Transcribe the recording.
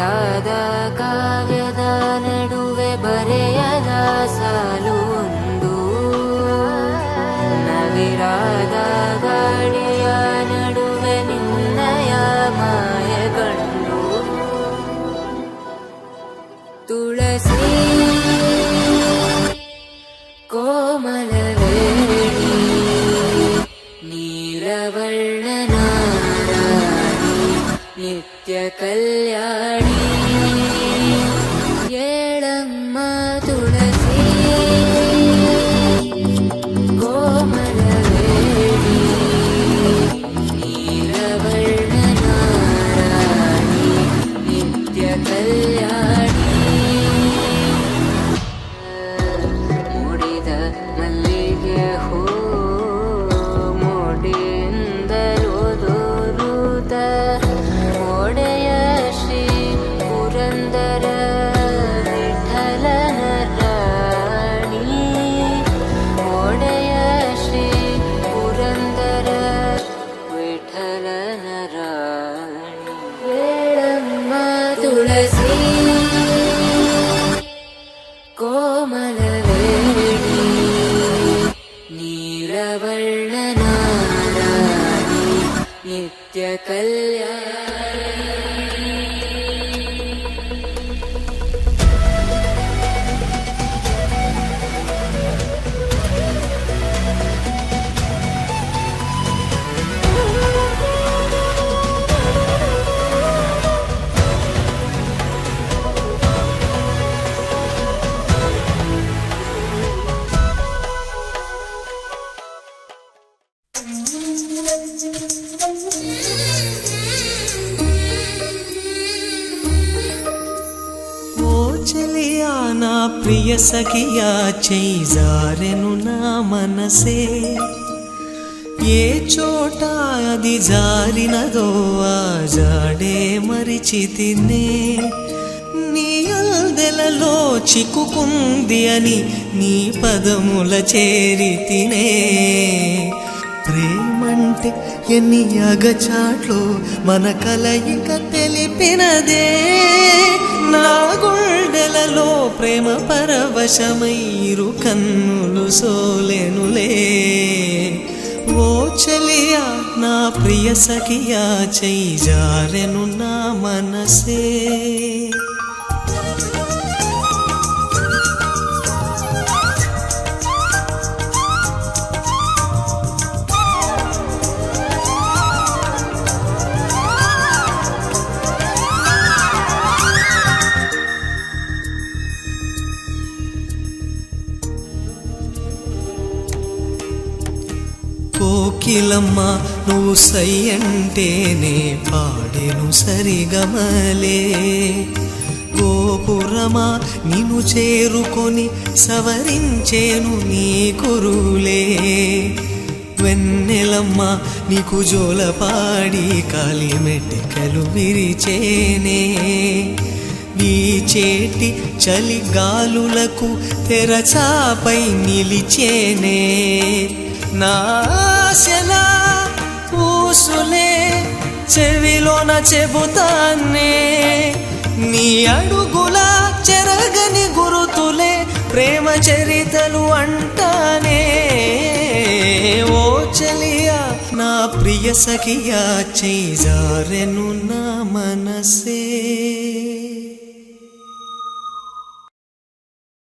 ನವಿರಾದ ಕಾವ್ಯದ ನಡುವೆ ಬರೆಯದ ಸಾಲುಂದು ನವಿರಾದ ಗಾಳಿಯ ನಡುವೆ ನಿನ್ನಯ ಮಾಯಗಂಡು ತುಳಸಿ ಕೋಮಲವೇಣಿ ನೀಲವರ್ಣನಾರಾಣಿ ನಿತ್ಯ ಕಲ್ಯಾಣಿ ಏಳಮ್ಮ ತುಳಸಿ ಕೋಮಲವೇಣಿ ನೀಲವರ್ಣನಾರಾಣಿ ನಿತ್ಯ ಕಲ್ಯಾಣಿ ಮುಡಿದ ಮಲ್ಲಿಗೆ ಹೂ ಮುಡಿಯಿಂದಲೂ ದೂರುತ್ತ ಒಡೆಯ ಶ್ರೀ ಪುರಂದರ ವಿಠಲನ ರಾಣಿ ಒಡೆಯ ಶ್ರೀ ಪುರಂದರ ವಿಠಲನ ರಾಣಿ ಏಳಮ್ಮ ತುಳಸಿ ಕೋಮಲವೇಣಿ ನೀಲವರ್ಣನಾರಾಣಿ ನಿತ್ಯ ಕಲ್ಯಾಣಿ ఓ చెలియా నా ప్రియ సఖియా చేయి జారెను నా మనసే ఏ చోట అది జారినదో ఆ జాడే మరిచితినే నీ అల్దెలలో చిక్కుకుంది అని నీ పదముల చేరితినే ప్రేమంటే ఎన్ని అగచాట్లు మన కలయిక తెలిపినదే నా గుండెలలో ప్రేమ పరవశమైరు కన్నులు సోలెనులే ఓ చెలియా నా ప్రియ సఖియా చేయి జారెను నా మనసే కోకిలమ్మ నువ్వు సై అంటేనే పాడెను సరిగమలే గోపురమా నిన్ను చేరుకొని సవరించేను నీ కురులే వెన్నెలమ్మ నీకు జోలపాడి కాలి మెట్టెకలు విరిచేనే నీ చేటి చలి గాలులకు తెరచాపై నిలిచేనే నాశలా పూసులే చెవిలోన చెబుతానే నీ అడుగుల చెరగని గురుతులే ప్రేమ చరితలు అంటానే ఓ చెలియా నా ప్రియ సఖియా చేయి జారెను నా మనసే